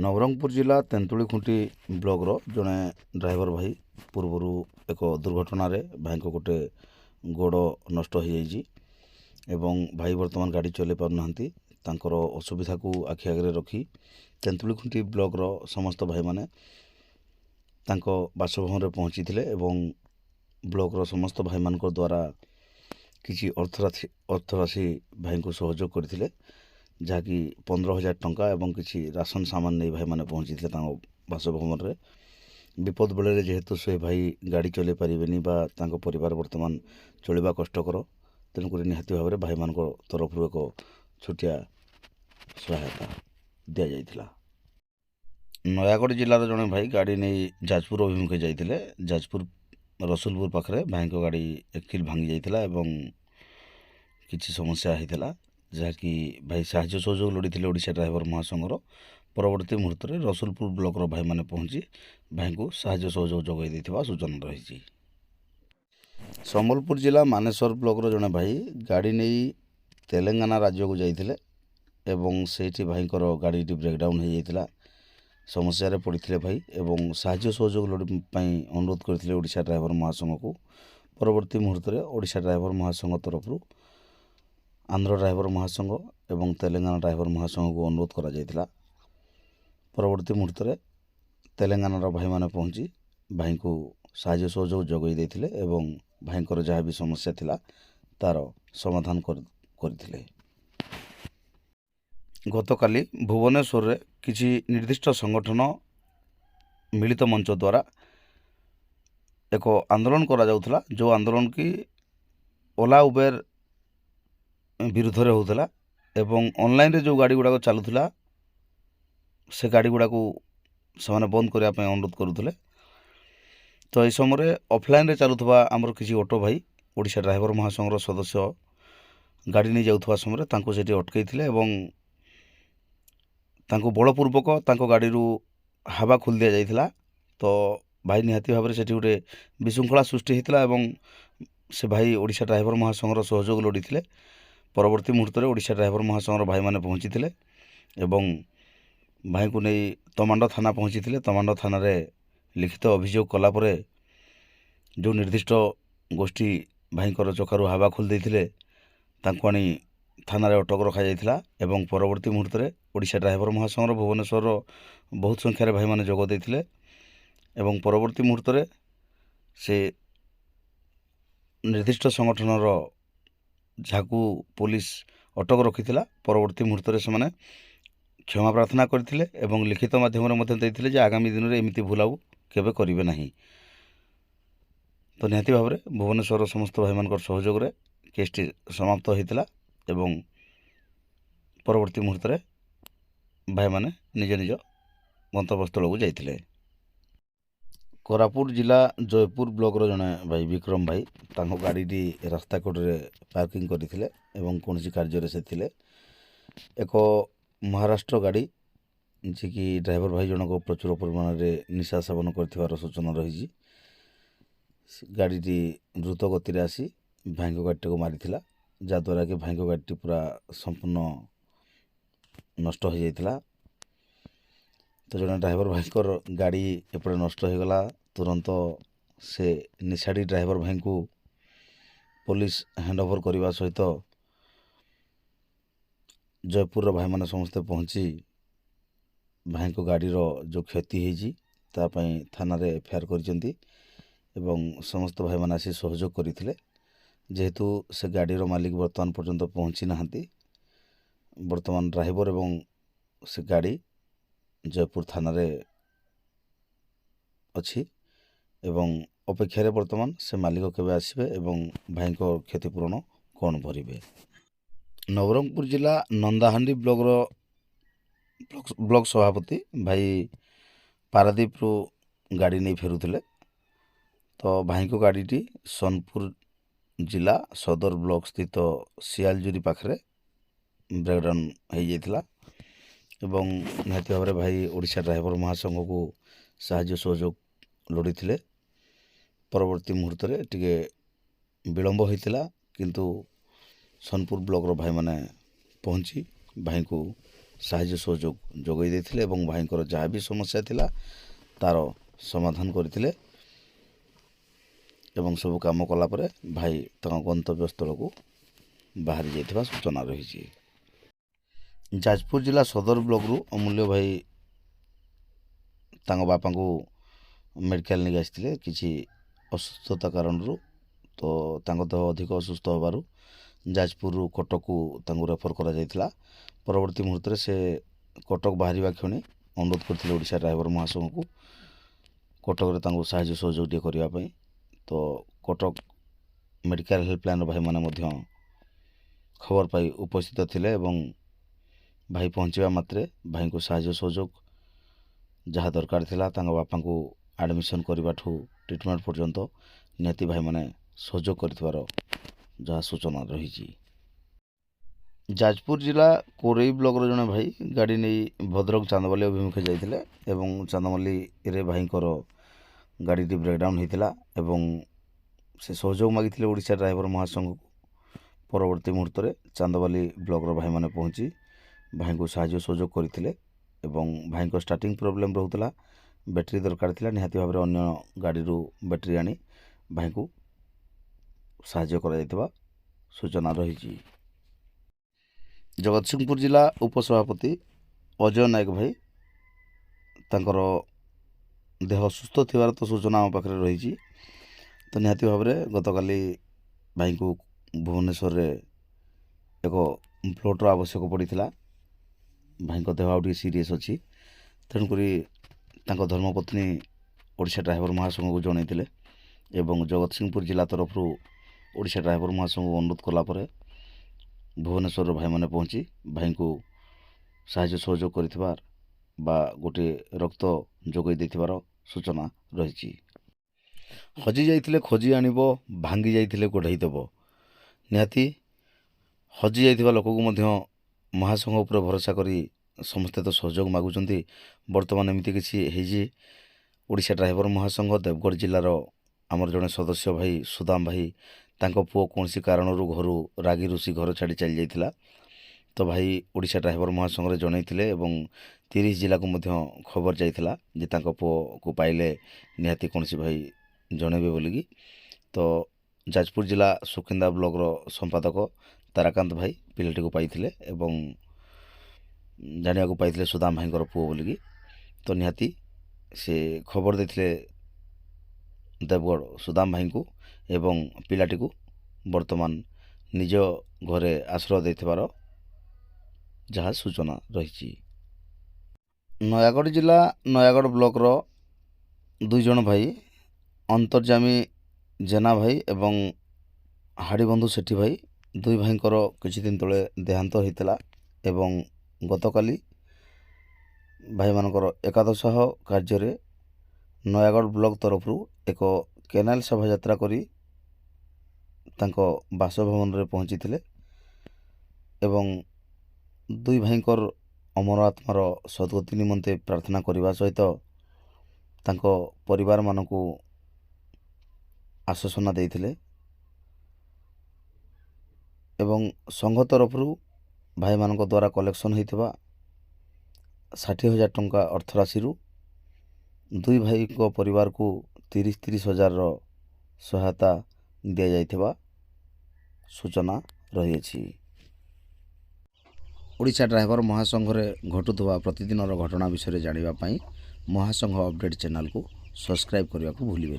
ନବରଙ୍ଗପୁର ଜିଲ୍ଲା ତେନ୍ତୁଳିଖୁଣ୍ଟି ବ୍ଲକର ଜଣେ ଡ୍ରାଇଭର ଭାଇ ପୂର୍ବରୁ ଏକ ଦୁର୍ଘଟଣାରେ ଭାଇଙ୍କ ଗୋଟେ ଗୋଡ଼ ନଷ୍ଟ ହୋଇଯାଇଛି ଏବଂ ଭାଇ ବର୍ତ୍ତମାନ ଗାଡ଼ି ଚଲାଇ ପାରୁନାହାନ୍ତି। ତାଙ୍କର ଅସୁବିଧାକୁ ଆଖି ଆଗରେ ରଖି ତେନ୍ତୁଳିଖୁଣ୍ଟି ବ୍ଲକର ସମସ୍ତ ଭାଇମାନେ ତାଙ୍କ ବାସଭବନରେ ପହଞ୍ଚିଥିଲେ ଏବଂ ବ୍ଲକର ସମସ୍ତ ଭାଇମାନଙ୍କ ଦ୍ୱାରା କିଛି ଅର୍ଥରାଶି ଭାଇଙ୍କୁ ସହଯୋଗ କରିଥିଲେ, ଯାହାକି 15,000 ଟଙ୍କା ଏବଂ କିଛି ରାସନ ସାମାନ ନେଇ ଭାଇମାନେ ପହଞ୍ଚିଥିଲେ ତାଙ୍କ ବାସଭବନରେ। ବିପଦ ବେଳରେ ଯେହେତୁ ସେ ଭାଇ ଗାଡ଼ି ଚଲାଇ ପାରିବେନି ବା ତାଙ୍କ ପରିବାର ବର୍ତ୍ତମାନ ଚଳିବା କଷ୍ଟକର, ତେଣୁକରି ନିହାତି ଭାବରେ ଭାଇମାନଙ୍କ ତରଫରୁ ଏକ ଛୋଟିଆ ସହାୟତା ଦିଆଯାଇଥିଲା। ନୟାଗଡ଼ ଜିଲ୍ଲାର ଜଣେ ଭାଇ ଗାଡ଼ି ନେଇ ଯାଜପୁର ଅଭିମୁଖେ ଯାଇଥିଲେ। ଯାଜପୁର ରସୁଲପୁର ପାଖରେ ଭାଇଙ୍କ ଗାଡ଼ି ଏକ୍ସିଲ୍ ଭାଙ୍ଗି ଯାଇଥିଲା ଏବଂ କିଛି ସମସ୍ୟା ହୋଇଥିଲା, ଯାହାକି ଭାଇ ସାହାଯ୍ୟ ସହଯୋଗ ଲୋଡ଼ିଥିଲେ ଓଡ଼ିଶା ଡ୍ରାଇଭର ମହାସଂଘର। ପରବର୍ତ୍ତୀ ମୁହୂର୍ତ୍ତରେ ରସୁଲପୁର ବ୍ଲକର ଭାଇମାନେ ପହଞ୍ଚି ଭାଇଙ୍କୁ ସାହାଯ୍ୟ ସହଯୋଗ ଯୋଗାଇ ଦେଇଥିବା ସୂଚନା ରହିଛି। ସମ୍ବଲପୁର ଜିଲ୍ଲା ମାନେଶ୍ୱର ବ୍ଲକର ଜଣେ ଭାଇ ଗାଡ଼ି ନେଇ ତେଲେଙ୍ଗାନା ରାଜ୍ୟକୁ ଯାଇଥିଲେ ଏବଂ ସେଇଠି ଭାଇଙ୍କର ଗାଡ଼ିଟି ବ୍ରେକ୍ଡାଉନ୍ ହୋଇଯାଇଥିଲା। ସମସ୍ୟାରେ ପଡ଼ିଥିଲେ ଭାଇ ଏବଂ ସାହାଯ୍ୟ ସହଯୋଗ ପାଇଁ ଅନୁରୋଧ କରିଥିଲେ ଓଡ଼ିଶା ଡ୍ରାଇଭର ମହାସଂଘକୁ। ପରବର୍ତ୍ତୀ ମୁହୂର୍ତ୍ତରେ ଓଡ଼ିଶା ଡ୍ରାଇଭର ମହାସଂଘ ତରଫରୁ ଆନ୍ଧ୍ର ଡ୍ରାଇଭର ମହାସଂଘ ଏବଂ ତେଲେଙ୍ଗାନା ଡ୍ରାଇଭର ମହାସଂଘକୁ ଅନୁରୋଧ କରାଯାଇଥିଲା। ପରବର୍ତ୍ତୀ ମୁହୂର୍ତ୍ତରେ ତେଲେଙ୍ଗାନାର ଭାଇମାନେ ପହଞ୍ଚି ଭାଇଙ୍କୁ ସାହାଯ୍ୟ ସହଯୋଗ ଯୋଗାଇ ଦେଇଥିଲେ ଏବଂ ଭାଇଙ୍କର ଯାହା ବି ସମସ୍ୟା ଥିଲା ତା'ର ସମାଧାନ କରିଥିଲେ। ଗତକାଲି ଭୁବନେଶ୍ୱରରେ କିଛି ନିର୍ଦ୍ଦିଷ୍ଟ ସଂଗଠନ ମିଳିତ ମଞ୍ଚ ଦ୍ୱାରା ଏକ ଆନ୍ଦୋଳନ କରାଯାଉଥିଲା, ଯେଉଁ ଆନ୍ଦୋଳନ କି ଓଲା ଉବେର ବିରୁଦ୍ଧରେ ହେଉଥିଲା ଏବଂ ଅନଲାଇନ୍ରେ ଯେଉଁ ଗାଡ଼ି ଗୁଡ଼ାକ ଚାଲୁଥିଲା ସେ ଗାଡ଼ି ଗୁଡ଼ାକୁ ସେମାନେ ବନ୍ଦ କରିବା ପାଇଁ ଅନୁରୋଧ କରୁଥିଲେ। ତ ଏହି ସମୟରେ ଅଫଲାଇନ୍ରେ ଚାଲୁଥିବା ଆମର କିଛି ଅଟୋ ଭାଇ ଓଡ଼ିଶା ଡ୍ରାଇଭର ମହାସଂଘର ସଦସ୍ୟ ଗାଡ଼ି ନେଇ ଯାଉଥିବା ସମୟରେ ତାଙ୍କୁ ସେଠି ଅଟକାଇଥିଲେ ଏବଂ ତାଙ୍କୁ ବଳପୂର୍ବକ ତାଙ୍କ ଗାଡ଼ିରୁ ହାବା ଖୋଲି ଦିଆଯାଇଥିଲା। ତ ଭାଇ ନିହାତି ଭାବରେ ସେଠି ଗୋଟେ ବିଶୃଙ୍ଖଳା ସୃଷ୍ଟି ହୋଇଥିଲା ଏବଂ ସେ ଭାଇ ଓଡ଼ିଶା ଡ୍ରାଇଭର ମହାସଂଘର ସହଯୋଗ ଲୋଡ଼ିଥିଲେ। ପରବର୍ତ୍ତୀ ମୁହୂର୍ତ୍ତରେ ଓଡ଼ିଶା ଡ୍ରାଇଭର ମହାସଂଘର ଭାଇମାନେ ପହଞ୍ଚିଥିଲେ ଏବଂ ଭାଇଙ୍କୁ ନେଇ ତମାଣ୍ଡ ଥାନା ପହଞ୍ଚିଥିଲେ। ତମାଣ୍ଡ ଥାନାରେ ଲିଖିତ ଅଭିଯୋଗ କଲା ପରେ ଯେଉଁ ନିର୍ଦ୍ଦିଷ୍ଟ ଗୋଷ୍ଠୀ ଭାଇଙ୍କର ଚକାରୁ ହାବା ଖୋଲି ଦେଇଥିଲେ ତାଙ୍କୁ ଆଣି ଥାନାରେ ଅଟକ ରଖାଯାଇଥିଲା ଏବଂ ପରବର୍ତ୍ତୀ ମୁହୂର୍ତ୍ତରେ ଓଡ଼ିଶା ଡ୍ରାଇଭର ମହାସଂଘର ଭୁବନେଶ୍ୱରର ବହୁତ ସଂଖ୍ୟାରେ ଭାଇମାନେ ଯୋଗ ଦେଇଥିଲେ ଏବଂ ପରବର୍ତ୍ତୀ ମୁହୂର୍ତ୍ତରେ ସେ ନିର୍ଦ୍ଦିଷ୍ଟ ସଂଗଠନର ଯାହାକୁ ପୋଲିସ ଅଟକ ରଖିଥିଲା, ପରବର୍ତ୍ତୀ ମୁହୂର୍ତ୍ତରେ ସେମାନେ କ୍ଷମା ପ୍ରାର୍ଥନା କରିଥିଲେ ଏବଂ ଲିଖିତ ମାଧ୍ୟମରେ ମଧ୍ୟ ଦେଇଥିଲେ ଯେ ଆଗାମୀ ଦିନରେ ଏମିତି ଭୁଲ ଆଉ କେବେ କରିବେ ନାହିଁ। ତ ନିହାତି ଭାବରେ ଭୁବନେଶ୍ୱରର ସମସ୍ତ ଭାଇମାନଙ୍କର ସହଯୋଗରେ କେସ୍ଟି ସମାପ୍ତ ହୋଇଥିଲା ଏବଂ ପରବର୍ତ୍ତୀ ମୁହୂର୍ତ୍ତରେ ଭାଇମାନେ ନିଜ ନିଜ ଗନ୍ତବ୍ୟସ୍ଥଳକୁ ଯାଇଥିଲେ। କୋରାପୁଟ ଜିଲ୍ଲା ଜୟପୁର ବ୍ଲକର ଜଣେ ଭାଇ ବିକ୍ରମ ଭାଇ ତାଙ୍କ ଗାଡ଼ିଟି ରାସ୍ତା କଡ଼ରେ ପାର୍କିଂ କରିଥିଲେ ଏବଂ କୌଣସି କାର୍ଯ୍ୟରେ ସେ ଥିଲେ। ଏକ ମହାରାଷ୍ଟ୍ର ଗାଡ଼ି, ଯିଏକି ଡ୍ରାଇଭର ଭାଇ ଜଣକ ପ୍ରଚୁର ପରିମାଣରେ ନିଶା ସେବନ କରିଥିବାର ସୂଚନା ରହିଛି। ଗାଡ଼ିଟି ଦ୍ରୁତ ଗତିରେ ଆସି ଭାଇଙ୍କ ଗାଡ଼ିଟାକୁ ମାରିଥିଲା, ଯାହାଦ୍ୱାରା କି ଭାଇଙ୍କ ଗାଡ଼ିଟି ପୁରା ସମ୍ପୂର୍ଣ୍ଣ ନଷ୍ଟ ହୋଇଯାଇଥିଲା। ତ ଜଣେ ଡ୍ରାଇଭର ଭାଇଙ୍କର ଗାଡ଼ି ଏପଟେ ନଷ୍ଟ ହୋଇଗଲା, ତୁରନ୍ତ ସେ ନିଶାଡ଼ି ଡ୍ରାଇଭର ଭାଇଙ୍କୁ ପୋଲିସ ହ୍ୟାଣ୍ଡ ଓଭର କରିବା ସହିତ ଜୟପୁରର ଭାଇମାନେ ସମସ୍ତେ ପହଞ୍ଚି ଭାଇଙ୍କ ଗାଡ଼ିର ଯେଉଁ କ୍ଷତି ହେଇଛି ତା ପାଇଁ ଥାନାରେ ଏଫଆଇଆର କରିଛନ୍ତି ଏବଂ ସମସ୍ତ ଭାଇମାନେ ଆସି ସହଯୋଗ କରିଥିଲେ। ଯେହେତୁ ସେ ଗାଡ଼ିର ମାଲିକ ବର୍ତ୍ତମାନ ପର୍ଯ୍ୟନ୍ତ ପହଞ୍ଚି ନାହାନ୍ତି, ବର୍ତ୍ତମାନ ଡ୍ରାଇଭର ଏବଂ ସେ ଗାଡ଼ି ଜୟପୁର ଥାନାରେ ଅଛି ଏବଂ ଅପେକ୍ଷାରେ ବର୍ତ୍ତମାନ ସେ ମାଲିକ କେବେ ଆସିବେ ଏବଂ ଭାଇଙ୍କ କ୍ଷତିପୂରଣ କ'ଣ ଭରିବେ। ନବରଙ୍ଗପୁର ଜିଲ୍ଲା ନନ୍ଦାହାଣ୍ଡି ବ୍ଲକ ସଭାପତି ଭାଇ ପାରାଦୀପରୁ ଗାଡ଼ି ନେଇ ଫେରୁଥିଲେ। ତ ଭାଇଙ୍କ ଗାଡ଼ିଟି ସୋନପୁର ଜିଲ୍ଲା ସଦର ବ୍ଲକ ସ୍ଥିତ ଶିଆଲଜୁରି ପାଖରେ ବ୍ରେକ୍ଡାଉନ୍ ହୋଇଯାଇଥିଲା ଏବଂ ନିହାତି ଭାବରେ ଭାଇ ଓଡ଼ିଶା ଡ୍ରାଇଭର ମହାସଂଘକୁ ସାହାଯ୍ୟ ସହଯୋଗ ଲୋଡ଼ିଥିଲେ। ପରବର୍ତ୍ତୀ ମୁହୂର୍ତ୍ତରେ ଟିକେ ବିଳମ୍ବ ହୋଇଥିଲା, କିନ୍ତୁ ସୋନପୁର ବ୍ଲକର ଭାଇମାନେ ପହଞ୍ଚି ଭାଇଙ୍କୁ ସାହାଯ୍ୟ ସହଯୋଗ ଯୋଗାଇ ଦେଇଥିଲେ ଏବଂ ଭାଇଙ୍କର ଯାହା ବି ସମସ୍ୟା ଥିଲା ତା'ର ସମାଧାନ କରିଥିଲେ ଏବଂ ସବୁ କାମ କଲା ପରେ ଭାଇ ତାଙ୍କ ଗନ୍ତବ୍ୟସ୍ଥଳକୁ ବାହାରି ଯାଇଥିବା ସୂଚନା ରହିଛି। ଯାଜପୁର ଜିଲ୍ଲା ସଦର ବ୍ଲକରୁ ଅମୂଲ୍ୟ ଭାଇ ତାଙ୍କ ବାପାଙ୍କୁ ମେଡ଼ିକାଲ ନେଇକି ଆସିଥିଲେ କିଛି ଅସୁସ୍ଥତା କାରଣରୁ। ତ ତାଙ୍କ ଦେହ ଅଧିକ ଅସୁସ୍ଥ ହେବାରୁ ଯାଜପୁରରୁ କଟକକୁ ତାଙ୍କୁ ରେଫର୍ କରାଯାଇଥିଲା। ପରବର୍ତ୍ତୀ ମୁହୂର୍ତ୍ତରେ ସେ କଟକ ବାହାରିବା କ୍ଷଣି ଅନୁରୋଧ କରିଥିଲେ ଓଡ଼ିଶା ଡ୍ରାଇଭର ମହାସଂଘକୁ କଟକରେ ତାଙ୍କୁ ସାହାଯ୍ୟ ସହଯୋଗ ଟିକେ କରିବା ପାଇଁ। ତ କଟକ ମେଡ଼ିକାଲ ହେଲ୍ପଲାଇନ୍ର ଭାଇମାନେ ମଧ୍ୟ ଖବର ପାଇ ଉପସ୍ଥିତ ଥିଲେ ଏବଂ ଭାଇ ପହଞ୍ଚିବା ମାତ୍ରେ ଭାଇଙ୍କୁ ସାହାଯ୍ୟ ସହଯୋଗ ଯାହା ଦରକାର ଥିଲା ତାଙ୍କ ବାପାଙ୍କୁ ଆଡ଼ମିସନ୍ କରିବାଠୁ ଟ୍ରିଟମେଣ୍ଟ ପର୍ଯ୍ୟନ୍ତ ନିହାତି ଭାଇମାନେ ସହଯୋଗ କରିଥିବାର ଯାହା ସୂଚନା ରହିଛି। ଯାଜପୁର ଜିଲ୍ଲା କୋରେଇ ବ୍ଲକର ଜଣେ ଭାଇ ଗାଡ଼ି ନେଇ ଭଦ୍ରକ ଚାନ୍ଦବାଲି ଅଭିମୁଖେ ଯାଇଥିଲେ ଏବଂ ଚାନ୍ଦବାଲିରେ ଭାଇଙ୍କର ଗାଡ଼ିଟି ବ୍ରେକ୍ଡାଉନ୍ ହୋଇଥିଲା ଏବଂ ସେ ସହଯୋଗ ମାଗିଥିଲେ ଓଡ଼ିଶା ଡ୍ରାଇଭର ମହାସଂଘକୁ। ପରବର୍ତ୍ତୀ ମୁହୂର୍ତ୍ତରେ ଚାନ୍ଦବାଲି ବ୍ଲକର ଭାଇମାନେ ପହଞ୍ଚି ଭାଇଙ୍କୁ ସାହାଯ୍ୟ ସହଯୋଗ କରିଥିଲେ ଏବଂ ଭାଇଙ୍କ ଷ୍ଟାର୍ଟିଂ ପ୍ରୋବ୍ଲେମ୍ ରହୁଥିଲା, ବ୍ୟାଟେରୀ ଦରକାର ଥିଲା। ନିହାତି ଭାବରେ ଅନ୍ୟ ଗାଡ଼ିରୁ ବ୍ୟାଟେରୀ ଆଣି ଭାଇଙ୍କୁ ସାହାଯ୍ୟ କରାଯାଇଥିବା ସୂଚନା ରହିଛି। ଜଗତସିଂହପୁର ଜିଲ୍ଲା ଉପସଭାପତି ଅଜୟ ନାୟକ ଭାଇ ତାଙ୍କର ଦେହ ଅସୁସ୍ଥ ଥିବାର ତ ସୂଚନା ଆମ ପାଖରେ ରହିଛି। ତ ନିହାତି ଭାବରେ ଗତକାଲି ଭାଇଙ୍କୁ ଭୁବନେଶ୍ୱରରେ ଏକ ବ୍ଲଡ଼ର ଆବଶ୍ୟକ ପଡ଼ିଥିଲା। ଭାଇଙ୍କ ଦେହ ଆଉ ଟିକେ ସିରିୟସ୍ ଅଛି, ତେଣୁକରି ତାଙ୍କ ଧର୍ମପତ୍ନୀ ଓଡ଼ିଶା ଡ୍ରାଇଭର ମହାସଂଘକୁ ଜଣାଇଥିଲେ ଏବଂ ଜଗତସିଂହପୁର ଜିଲ୍ଲା ତରଫରୁ ଓଡ଼ିଶା ଡ୍ରାଇଭର ମହାସଂଘକୁ ଅନୁରୋଧ କଲା ପରେ ଭୁବନେଶ୍ୱରର ଭାଇମାନେ ପହଞ୍ଚି ଭାଇଙ୍କୁ ସାହାଯ୍ୟ ସହଯୋଗ କରିଥିବାର ବା ଗୋଟିଏ ରକ୍ତ ଯୋଗାଇ ଦେଇଥିବାର ସୂଚନା ରହିଛି। ହଜି ଯାଇଥିଲେ ଖୋଜି ଆଣିବ, ଭାଙ୍ଗି ଯାଇଥିଲେ ଗୋଡ଼େଇ ଦେବ। ନିହାତି ହଜି ଯାଇଥିବା ଲୋକକୁ ମଧ୍ୟ ମହାସଂଘ ଉପରେ ଭରସା କରି ସମସ୍ତେ ତ ସହଯୋଗ ମାଗୁଛନ୍ତି। ବର୍ତ୍ତମାନ ଏମିତି କିଛି ହେଇଛି, ଓଡ଼ିଶା ଡ୍ରାଇଭର ମହାସଂଘ ଦେବଗଡ଼ ଜିଲ୍ଲାର ଆମର ଜଣେ ସଦସ୍ୟ ଭାଇ ସୁଦାମ ଭାଇ ତାଙ୍କ ପୁଅ କୌଣସି କାରଣରୁ ଘରୁ ରାଗି ରୁଷି ଘର ଛାଡ଼ି ଚାଲି ଯାଇଥିଲା। ତ ଭାଇ ଓଡ଼ିଶା ଡ୍ରାଇଭର ମହାସଂଘରେ ଜଣାଇଥିଲେ ଏବଂ 30 ଜିଲ୍ଲାକୁ ମଧ୍ୟ ଖବର ଯାଇଥିଲା ଯେ ତାଙ୍କ ପୁଅକୁ ପାଇଲେ ନିହାତି କୌଣସି ଭାଇ ଜଣାଇବେ ବୋଲିକି। ତ ଯାଜପୁର ଜିଲ୍ଲା ସୁକିନ୍ଦା ବ୍ଲକର ସମ୍ପାଦକ ତାରାକାନ୍ତ ଭାଇ ପିଲାଟିକୁ ପାଇଥିଲେ ଏବଂ ଜାଣିବାକୁ ପାଇଥିଲେ ସୁଦାମ ଭାଇଙ୍କର ପୁଅ ବୋଲିକି। ତ ନିହାତି ସେ ଖବର ଦେଇଥିଲେ ଦେବଗଡ଼ ସୁଦାମ ଭାଇଙ୍କୁ ଏବଂ ପିଲାଟିକୁ ବର୍ତ୍ତମାନ ନିଜ ଘରେ ଆଶ୍ରୟ ଦେଇଥିବାର ଯାହା ସୂଚନା ରହିଛି। ନୟାଗଡ଼ ଜିଲ୍ଲା ନୟାଗଡ଼ ବ୍ଲକର 2 ଜଣ ଭାଇ ଅନ୍ତର୍ଯାମୀ ଜେନା ଭାଇ ଏବଂ ହାଡ଼ିବନ୍ଧୁ ସେଠୀ ଭାଇ 2 ଭାଇଙ୍କର କିଛି ଦିନ ତଳେ ଦେହାନ୍ତ ହୋଇଥିଲା ଏବଂ ଗତକାଲି ଭାଇମାନଙ୍କର ଏକାଦଶାହ କାର୍ଯ୍ୟରେ ନୟାଗଡ଼ ବ୍ଲକ ତରଫରୁ ଏକ କେନାଲ ଶୋଭାଯାତ୍ରା କରି ତାଙ୍କ ବାସଭବନରେ ପହଞ୍ଚିଥିଲେ ଏବଂ 2 ଭାଇଙ୍କର ଅମର ଆତ୍ମାର ସଦ୍ଗତି ନିମନ୍ତେ ପ୍ରାର୍ଥନା କରିବା ସହିତ ତାଙ୍କ ପରିବାରମାନଙ୍କୁ ଆଶ୍ୱାସନା ଦେଇଥିଲେ ଏବଂ ସଂଘ ତରଫରୁ ଭାଇମାନଙ୍କ ଦ୍ୱାରା କଲେକ୍ସନ୍ ହୋଇଥିବା 60,000 ଟଙ୍କା ଅର୍ଥରାଶିରୁ 2 ଭାଇଙ୍କ ପରିବାରକୁ 30,000 ହଜାରର ସହାୟତା ଦିଆଯାଇଥିବା ସୂଚନା ରହିଅଛି। ଓଡ଼ିଶା ଡ୍ରାଇଭର ମହାସଂଘରେ ଘଟୁଥିବା ପ୍ରତିଦିନର ଘଟଣା ବିଷୟରେ ଜାଣିବା ପାଇଁ ମହାସଂଘ ଅପଡ଼େଟ୍ ଚ୍ୟାନେଲକୁ ସବସ୍କ୍ରାଇବ୍ କରିବାକୁ ଭୁଲିବେନି।